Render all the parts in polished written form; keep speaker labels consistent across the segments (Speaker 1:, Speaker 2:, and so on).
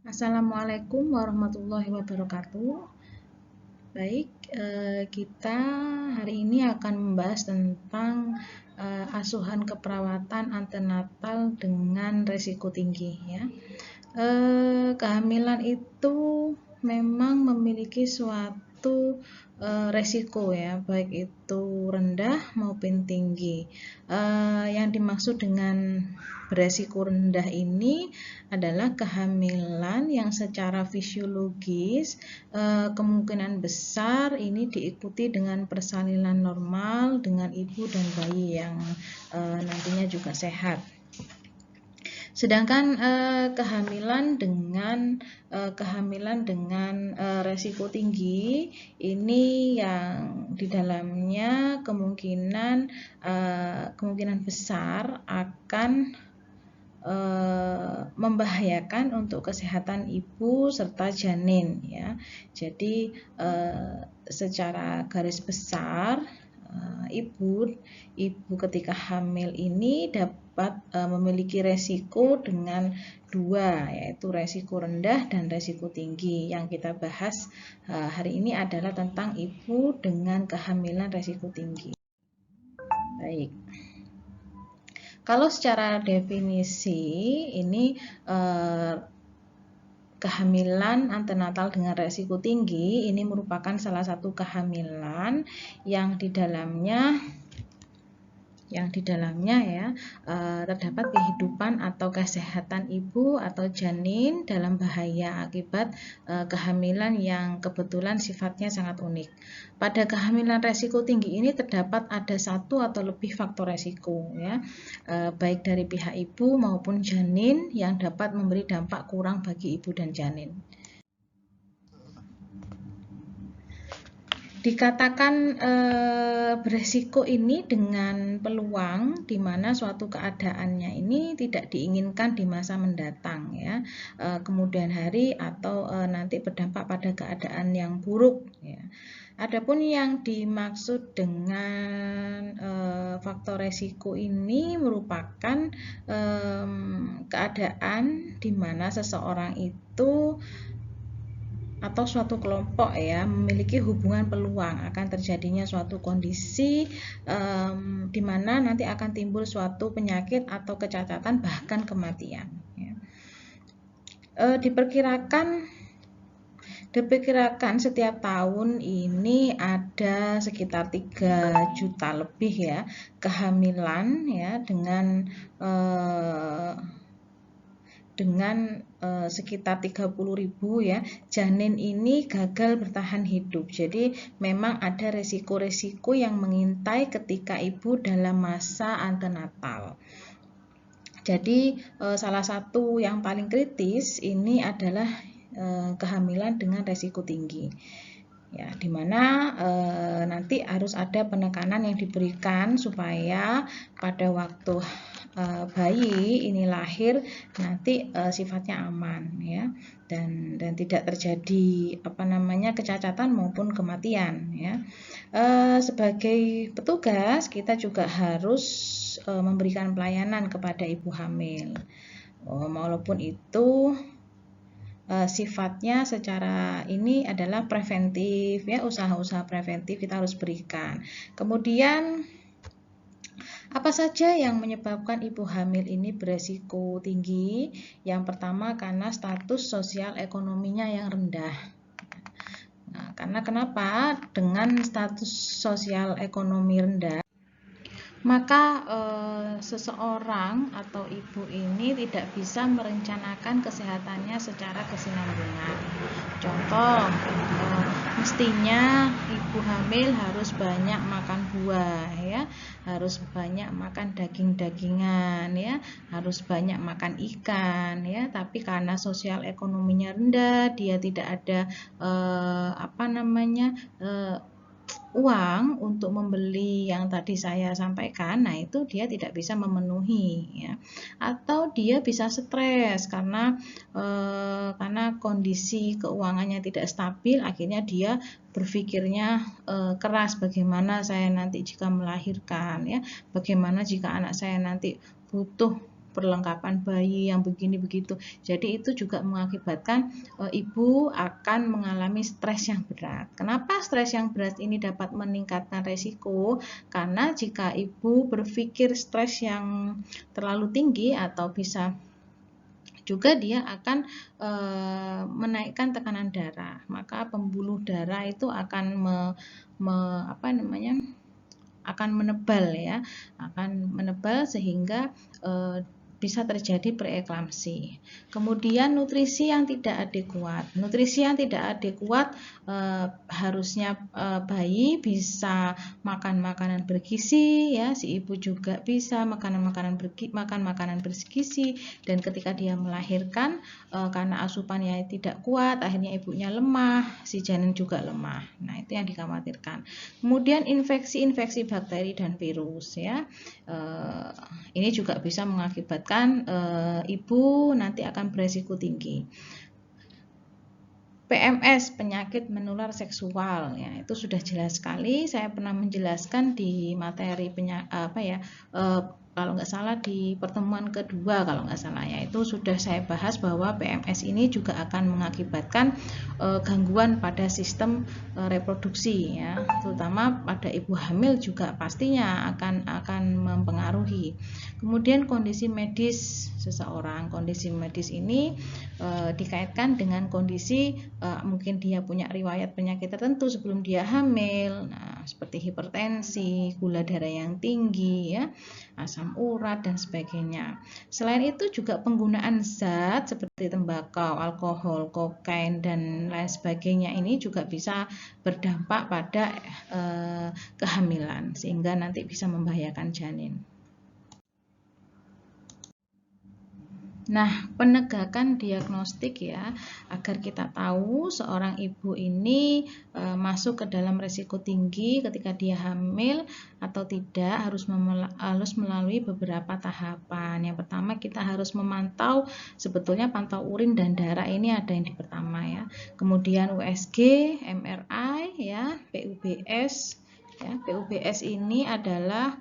Speaker 1: Assalamualaikum warahmatullahi wabarakatuh. Baik, kita hari ini akan membahas tentang asuhan keperawatan antenatal dengan resiko tinggi ya. Kehamilan itu memang memiliki suatu resiko ya, baik itu rendah maupun tinggi. Yang dimaksud dengan beresiko rendah ini adalah kehamilan yang secara fisiologis kemungkinan besar ini diikuti dengan persalinan normal dengan ibu dan bayi yang nantinya juga sehat. Sedangkan kehamilan dengan resiko tinggi ini yang di dalamnya kemungkinan besar akan membahayakan untuk kesehatan ibu serta janin ya. Jadi secara garis besar ibu ketika hamil ini dapat memiliki resiko dengan dua, yaitu resiko rendah dan resiko tinggi. Yang kita bahas hari ini adalah tentang ibu dengan kehamilan resiko tinggi. Baik. Kalau secara definisi ini kehamilan antenatal dengan resiko tinggi ini merupakan salah satu kehamilan yang di dalamnya ya terdapat kehidupan atau kesehatan ibu atau janin dalam bahaya akibat kehamilan yang kebetulan sifatnya sangat unik. Pada kehamilan resiko tinggi ini terdapat ada satu atau lebih faktor resiko ya, baik dari pihak ibu maupun janin yang dapat memberi dampak kurang bagi ibu dan janin. Dikatakan beresiko ini dengan peluang di mana suatu keadaannya ini tidak diinginkan di masa mendatang ya, kemudian hari atau nanti berdampak pada keadaan yang buruk ya. Adapun yang dimaksud dengan faktor resiko ini merupakan keadaan di mana seseorang itu atau suatu kelompok ya memiliki hubungan peluang akan terjadinya suatu kondisi di mana nanti akan timbul suatu penyakit atau kecacatan bahkan kematian ya. Diperkirakan setiap tahun ini ada sekitar 3 juta lebih ya kehamilan ya dengan sekitar 30.000 ya janin ini gagal bertahan hidup. Jadi memang ada resiko-resiko yang mengintai ketika ibu dalam masa antenatal. Jadi salah satu yang paling kritis ini adalah kehamilan dengan resiko tinggi. Ya, dimana nanti harus ada penekanan yang diberikan supaya pada waktu bayi ini lahir nanti sifatnya aman ya dan tidak terjadi kecacatan maupun kematian ya. Sebagai petugas kita juga harus memberikan pelayanan kepada ibu hamil walaupun itu sifatnya secara ini adalah preventif ya, usaha-usaha preventif kita harus berikan. Kemudian apa saja yang menyebabkan ibu hamil ini beresiko tinggi? Yang pertama karena status sosial ekonominya yang rendah. Nah, karena kenapa? Dengan status sosial ekonomi rendah maka seseorang atau ibu ini tidak bisa merencanakan kesehatannya secara kesinambungan. Contoh, mestinya ibu hamil harus banyak makan buah ya, harus banyak makan daging-dagingan ya, harus banyak makan ikan ya, tapi karena sosial ekonominya rendah, dia tidak ada uang untuk membeli yang tadi saya sampaikan, nah itu dia tidak bisa memenuhi ya. Atau dia bisa stres karena kondisi keuangannya tidak stabil, akhirnya dia berpikirnya keras, bagaimana saya nanti jika melahirkan ya, bagaimana jika anak saya nanti butuh perlengkapan bayi yang begini begitu. Jadi itu juga mengakibatkan ibu akan mengalami stres yang berat. Kenapa stres yang berat ini dapat meningkatkan resiko? Karena jika ibu berpikir stres yang terlalu tinggi atau bisa juga dia akan menaikkan tekanan darah, maka pembuluh darah itu akan akan menebal ya, akan menebal sehingga bisa terjadi preeklamsi. Kemudian nutrisi yang tidak adekuat. Nutrisi yang tidak adekuat harusnya bayi bisa makan makanan bergizi ya, si ibu juga bisa makan makanan bergizi, dan ketika dia melahirkan karena asupannya tidak kuat, akhirnya ibunya lemah, si janin juga lemah. Nah, itu yang dikhawatirkan. Kemudian infeksi bakteri dan virus ya. Ini juga bisa mengakibatkan ibu nanti akan beresiko tinggi. PMS, penyakit menular seksual ya, itu sudah jelas sekali. Saya pernah menjelaskan di materi kalau nggak salah di pertemuan kedua kalau nggak salah ya, itu sudah saya bahas bahwa PMS ini juga akan mengakibatkan gangguan pada sistem reproduksi ya, terutama pada ibu hamil juga pastinya akan mempengaruhi. Kemudian kondisi medis seseorang, kondisi medis ini dikaitkan dengan kondisi mungkin dia punya riwayat penyakit tertentu sebelum dia hamil, nah, seperti hipertensi, gula darah yang tinggi ya, asam urat dan sebagainya. Selain itu juga penggunaan zat seperti tembakau, alkohol, kokain dan lain sebagainya ini juga bisa berdampak pada kehamilan sehingga nanti bisa membahayakan janin. Nah, penegakan diagnostik ya, agar kita tahu seorang ibu ini masuk ke dalam risiko tinggi ketika dia hamil atau tidak, harus melalui beberapa tahapan. Yang pertama, kita harus memantau, sebetulnya pantau urin dan darah ini ada yang di pertama ya. Kemudian USG, MRI ya, PUBS. Ya, PUBS ini adalah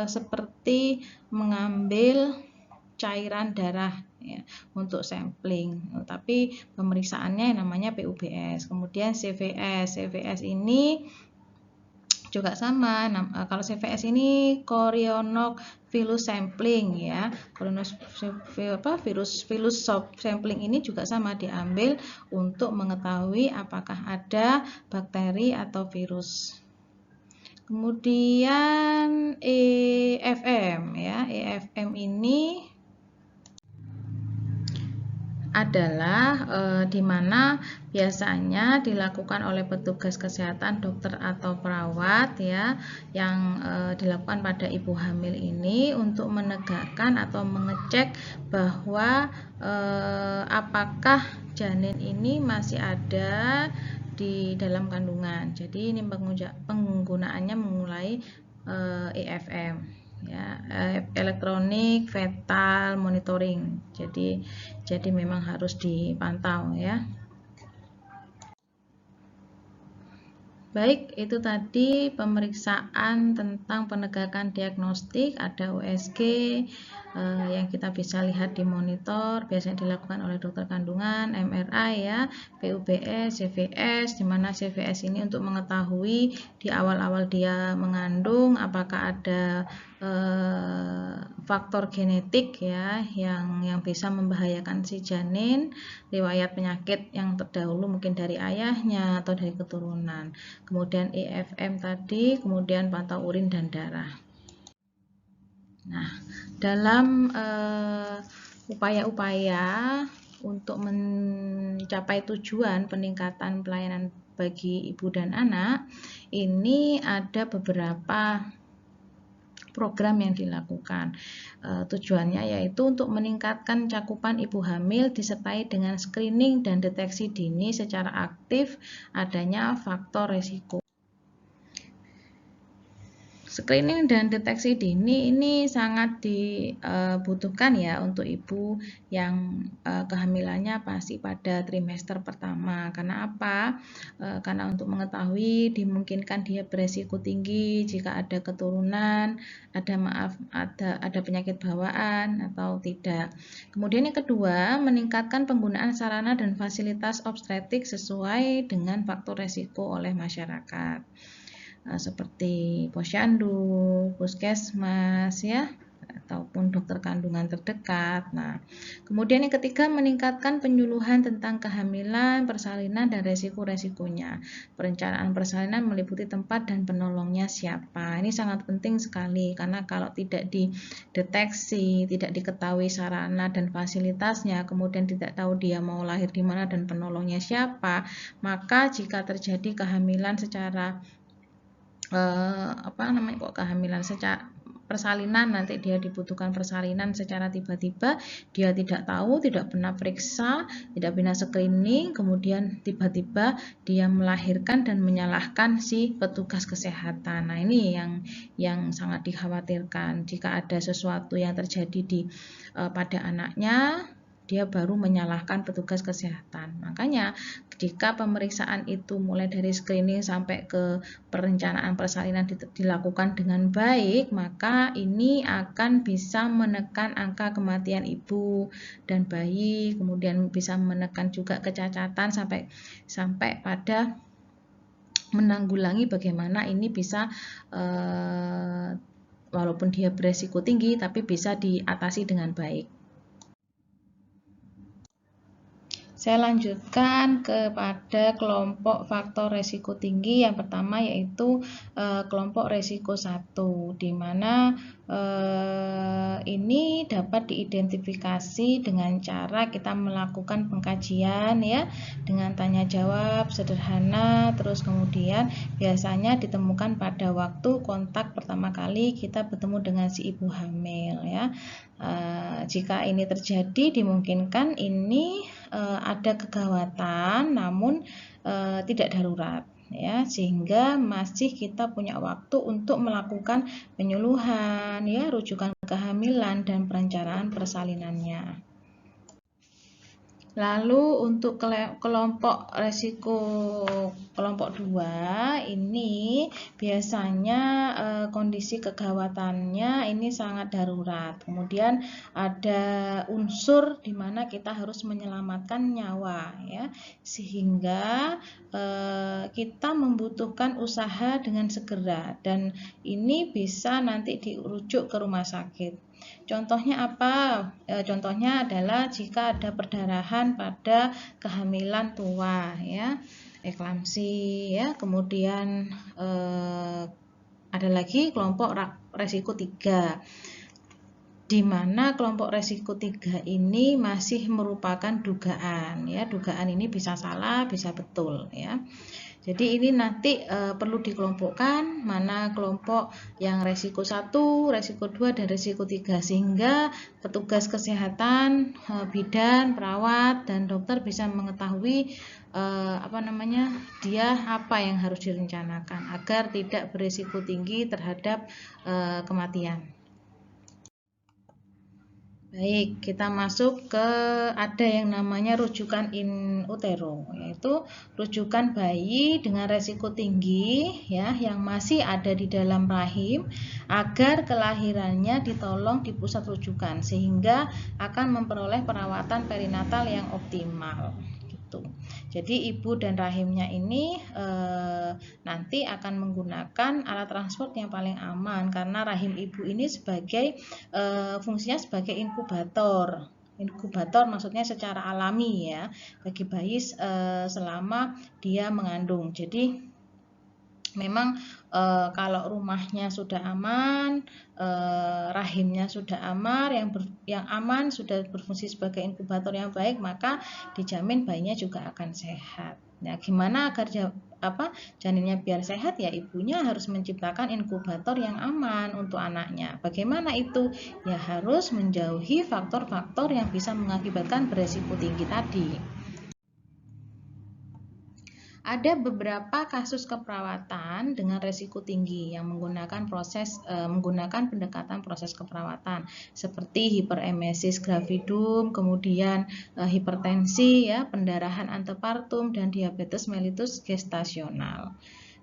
Speaker 1: seperti mengambil cairan darah ya, untuk sampling, tapi pemeriksaannya namanya PUBS. Kemudian CVS ini juga sama. Kalau CVS ini chorionophilus sampling ya, virus sampling ini juga sama, diambil untuk mengetahui apakah ada bakteri atau virus. Kemudian EFM ya, EFM ini adalah di mana biasanya dilakukan oleh petugas kesehatan, dokter atau perawat ya, yang dilakukan pada ibu hamil ini untuk menegakkan atau mengecek bahwa apakah janin ini masih ada di dalam kandungan. Jadi ini penggunaannya memulai EFM ya, elektronik fetal monitoring. Jadi memang harus dipantau ya. Baik, itu tadi pemeriksaan tentang penegakan diagnostik. Ada USG yang kita bisa lihat di monitor, biasanya dilakukan oleh dokter kandungan, MRI ya, PUBS, CVS, di mana CVS ini untuk mengetahui di awal-awal dia mengandung apakah ada faktor genetik ya yang bisa membahayakan si janin, riwayat penyakit yang terdahulu mungkin dari ayahnya atau dari keturunan. Kemudian EFM tadi, kemudian pantau urin dan darah. Nah, dalam upaya-upaya untuk mencapai tujuan peningkatan pelayanan bagi ibu dan anak, ini ada beberapa program yang dilakukan. Tujuannya yaitu untuk meningkatkan cakupan ibu hamil disertai dengan screening dan deteksi dini secara aktif adanya faktor resiko. Screening dan deteksi dini ini sangat dibutuhkan ya untuk ibu yang kehamilannya masih pada trimester pertama. Karena apa? Karena untuk mengetahui dimungkinkan dia beresiko tinggi jika ada keturunan, ada penyakit bawaan atau tidak. Kemudian yang kedua, meningkatkan penggunaan sarana dan fasilitas obstetrik sesuai dengan faktor resiko oleh masyarakat. Seperti posyandu, puskesmas ya, ataupun dokter kandungan terdekat. Nah, kemudian yang ketiga, meningkatkan penyuluhan tentang kehamilan, persalinan, dan resiko-resikonya. Perencanaan persalinan meliputi tempat dan penolongnya siapa. Ini sangat penting sekali karena kalau tidak dideteksi, tidak diketahui sarana dan fasilitasnya, kemudian tidak tahu dia mau lahir di mana dan penolongnya siapa, maka jika terjadi kehamilan secara kehamilan secara persalinan, nanti dia dibutuhkan persalinan secara tiba-tiba, dia tidak tahu, tidak pernah periksa, tidak pernah screening, kemudian tiba-tiba dia melahirkan dan menyalahkan si petugas kesehatan. Nah, ini yang sangat dikhawatirkan. Jika ada sesuatu yang terjadi pada anaknya, dia baru menyalahkan petugas kesehatan. Makanya jika pemeriksaan itu mulai dari screening sampai ke perencanaan persalinan dilakukan dengan baik, maka ini akan bisa menekan angka kematian ibu dan bayi, kemudian bisa menekan juga kecacatan sampai pada menanggulangi bagaimana ini bisa walaupun dia beresiko tinggi tapi bisa diatasi dengan baik. Saya lanjutkan kepada kelompok faktor resiko tinggi. Yang pertama yaitu kelompok resiko 1, di mana ini dapat diidentifikasi dengan cara kita melakukan pengkajian ya, dengan tanya jawab sederhana, terus kemudian biasanya ditemukan pada waktu kontak pertama kali kita bertemu dengan si ibu hamil ya. Jika ini terjadi, dimungkinkan ini ada kegawatan namun tidak darurat ya, sehingga masih kita punya waktu untuk melakukan penyuluhan ya, rujukan kehamilan dan perencanaan persalinannya. Lalu untuk kelompok resiko kelompok 2 ini biasanya kondisi kegawatannya ini sangat darurat. Kemudian ada unsur di mana kita harus menyelamatkan nyawa ya, sehingga kita membutuhkan usaha dengan segera dan ini bisa nanti dirujuk ke rumah sakit. Contohnya apa? Contohnya adalah jika ada perdarahan pada kehamilan tua ya, eklamsi ya, kemudian ada lagi kelompok resiko 3, di mana kelompok resiko 3 ini masih merupakan dugaan ya, dugaan ini bisa salah bisa betul ya. Jadi ini nanti perlu dikelompokkan mana kelompok yang resiko 1, resiko 2, dan resiko 3 sehingga petugas kesehatan, bidan, perawat, dan dokter bisa mengetahui dia apa yang harus direncanakan agar tidak berisiko tinggi terhadap kematian. Baik, kita masuk ke ada yang namanya rujukan in utero, yaitu rujukan bayi dengan resiko tinggi ya, yang masih ada di dalam rahim agar kelahirannya ditolong di pusat rujukan sehingga akan memperoleh perawatan perinatal yang optimal. Jadi ibu dan rahimnya ini nanti akan menggunakan alat transport yang paling aman karena rahim ibu ini sebagai fungsinya sebagai inkubator. Inkubator maksudnya secara alami ya bagi bayi selama dia mengandung. Jadi memang kalau rumahnya sudah aman, rahimnya sudah aman, yang aman sudah berfungsi sebagai inkubator yang baik, maka dijamin bayinya juga akan sehat. Nah, gimana agar janinnya biar sehat ya, ibunya harus menciptakan inkubator yang aman untuk anaknya. Bagaimana itu? Ya harus menjauhi faktor-faktor yang bisa mengakibatkan beresiko tinggi tadi. Ada beberapa kasus keperawatan dengan resiko tinggi yang menggunakan pendekatan proses keperawatan seperti hiperemesis gravidum, kemudian hipertensi ya, pendarahan antepartum dan diabetes mellitus gestasional.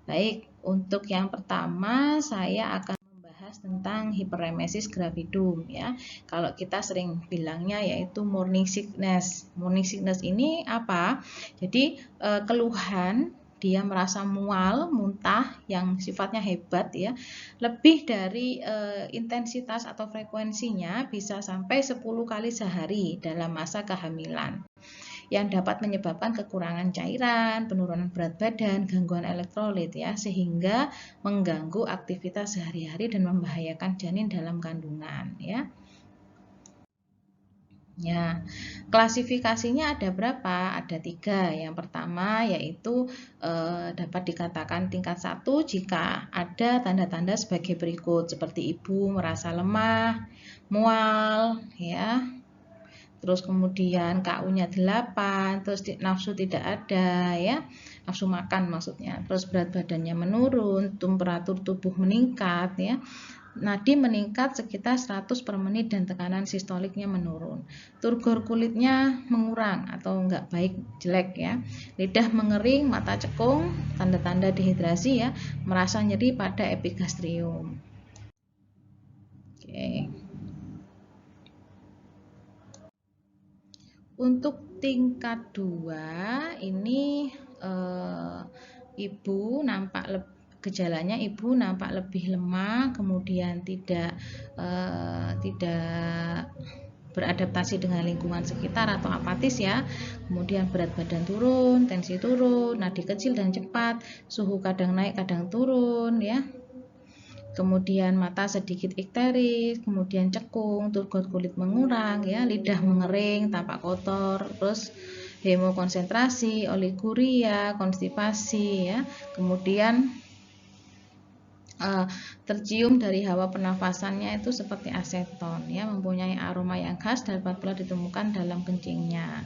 Speaker 1: Baik, untuk yang pertama saya akan membahas tentang hiperemesis gravidum ya. Kalau kita sering bilangnya yaitu morning sickness. Morning sickness ini apa? Jadi keluhan dia merasa mual, muntah yang sifatnya hebat ya. Lebih dari intensitas atau frekuensinya bisa sampai 10 kali sehari dalam masa kehamilan, yang dapat menyebabkan kekurangan cairan, penurunan berat badan, gangguan elektrolit ya, sehingga mengganggu aktivitas sehari-hari dan membahayakan janin dalam kandungan ya. Ya, klasifikasinya ada berapa? Ada 3. Yang pertama yaitu dapat dikatakan tingkat 1 jika ada tanda-tanda sebagai berikut, seperti ibu merasa lemah, mual, ya. Terus kemudian KU-nya 8, terus nafsu tidak ada ya, nafsu makan maksudnya. Terus berat badannya menurun, temperatur tubuh meningkat ya. Nadi meningkat sekitar 100 per menit dan tekanan sistoliknya menurun. Turgor kulitnya mengurang atau enggak baik, jelek ya. Lidah mengering, mata cekung, tanda-tanda dehidrasi ya, merasa nyeri pada epigastrium. Oke. Untuk tingkat 2 ini gejalanya ibu nampak lebih lemah, kemudian tidak beradaptasi dengan lingkungan sekitar atau apatis ya. Kemudian berat badan turun, tensi turun, nadi kecil dan cepat, suhu kadang naik kadang turun ya. Kemudian mata sedikit ikteris, kemudian cekung, turgor kulit mengurang ya, lidah mengering, tampak kotor, terus hemokonsentrasi, oliguria, konstipasi ya. Kemudian tercium dari hawa pernafasannya itu seperti aseton ya, mempunyai aroma yang khas dan dapat pula ditemukan dalam kencingnya.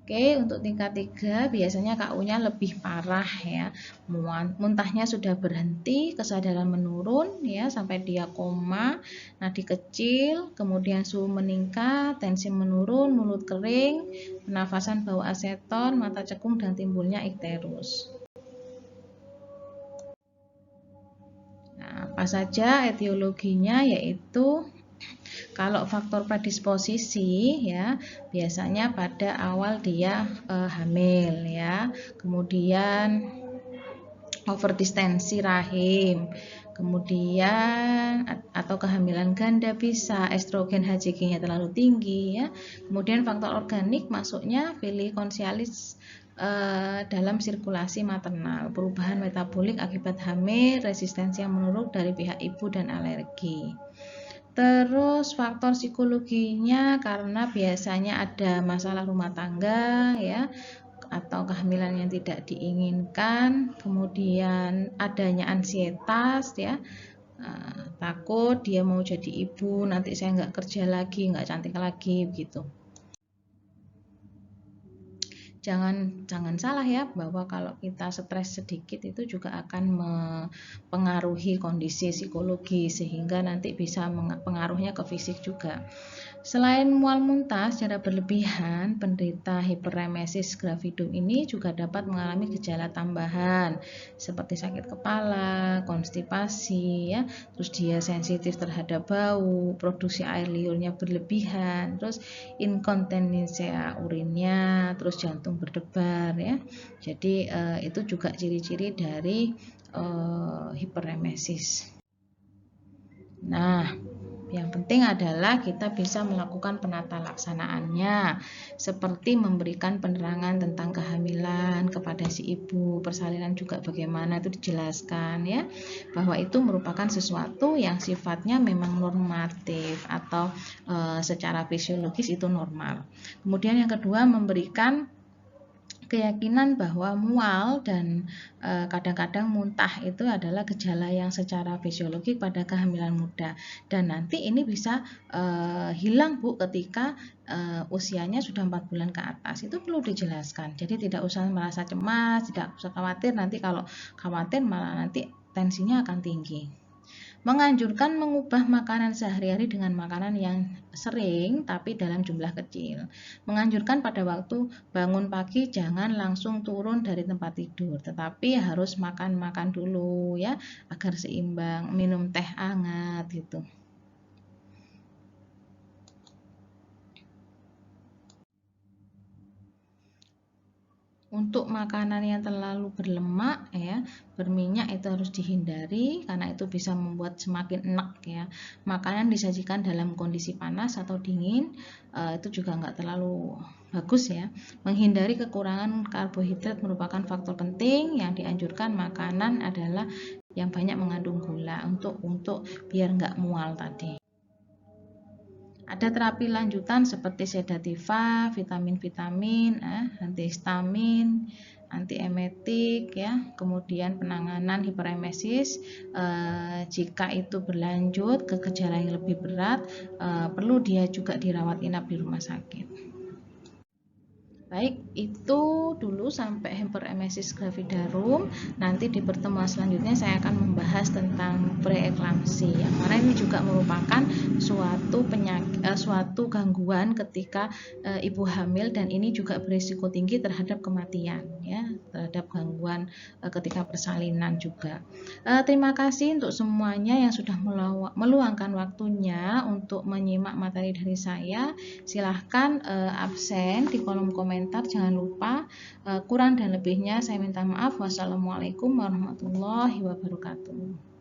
Speaker 1: Oke, untuk tingkat 3 biasanya KU-nya lebih parah ya. Muntahnya sudah berhenti, kesadaran menurun ya sampai dia koma, nadi kecil, kemudian suhu meningkat, tensi menurun, mulut kering, pernafasan bau aseton, mata cekung dan timbulnya ikterus. Nah, apa saja etiologinya, yaitu kalau faktor predisposisi ya biasanya pada awal dia hamil ya, kemudian overdistensi rahim, kemudian atau kehamilan ganda bisa, estrogen HCG-nya terlalu tinggi ya, kemudian faktor organik masuknya villi concialis dalam sirkulasi maternal, perubahan metabolik akibat hamil, resistensi yang menurun dari pihak ibu dan alergi. Terus faktor psikologinya karena biasanya ada masalah rumah tangga ya, atau kehamilan yang tidak diinginkan, kemudian adanya ansietas ya, takut dia mau jadi ibu nanti saya nggak kerja lagi, nggak cantik lagi begitu. Jangan salah ya, bahwa kalau kita stres sedikit itu juga akan mempengaruhi kondisi psikologi sehingga nanti bisa pengaruhnya ke fisik juga. Selain mual muntah secara berlebihan, penderita hiperemesis gravidum ini juga dapat mengalami gejala tambahan seperti sakit kepala, konstipasi ya, terus dia sensitif terhadap bau, produksi air liurnya berlebihan, terus inkontinensia urinnya, terus jantung berdebar ya. Jadi itu juga ciri-ciri dari hiperemesis. Nah, yang penting adalah kita bisa melakukan penata laksanaannya, seperti memberikan penerangan tentang kehamilan kepada si ibu, persalinan juga bagaimana itu dijelaskan ya, bahwa itu merupakan sesuatu yang sifatnya memang normatif atau secara fisiologis itu normal. Kemudian yang kedua, memberikan keyakinan bahwa mual dan kadang-kadang muntah itu adalah gejala yang secara fisiologis pada kehamilan muda, dan nanti ini bisa hilang Bu ketika usianya sudah 4 bulan ke atas. Itu perlu dijelaskan. Jadi tidak usah merasa cemas, tidak usah khawatir, nanti kalau khawatir malah nanti tensinya akan tinggi. Menganjurkan mengubah makanan sehari-hari dengan makanan yang sering tapi dalam jumlah kecil. Menganjurkan pada waktu bangun pagi jangan langsung turun dari tempat tidur, tetapi harus makan-makan dulu ya agar seimbang, minum teh hangat gitu. Untuk makanan yang terlalu berlemak ya, berminyak itu harus dihindari karena itu bisa membuat semakin enak ya. Makanan disajikan dalam kondisi panas atau dingin itu juga nggak terlalu bagus ya. Menghindari kekurangan karbohidrat merupakan faktor penting. Yang dianjurkan makanan adalah yang banyak mengandung gula untuk biar nggak mual tadi. Ada terapi lanjutan seperti sedativa, vitamin-vitamin, antihistamin, antiemetik ya, kemudian penanganan hiperemesis. Jika itu berlanjut ke gejala yang lebih berat, perlu dia juga dirawat inap di rumah sakit. Baik, itu dulu sampai hyperemesis gravidarum. Nanti di pertemuan selanjutnya saya akan membahas tentang preeklamsi, yang mana ini juga merupakan suatu gangguan ketika ibu hamil, dan ini juga berisiko tinggi terhadap kematian ya, terhadap gangguan ketika persalinan juga. Terima kasih untuk semuanya yang sudah meluangkan waktunya untuk menyimak materi dari saya. Silahkan absen di kolom komentar, jangan lupa. Kurang dan lebihnya saya minta maaf. Wassalamualaikum warahmatullahi wabarakatuh.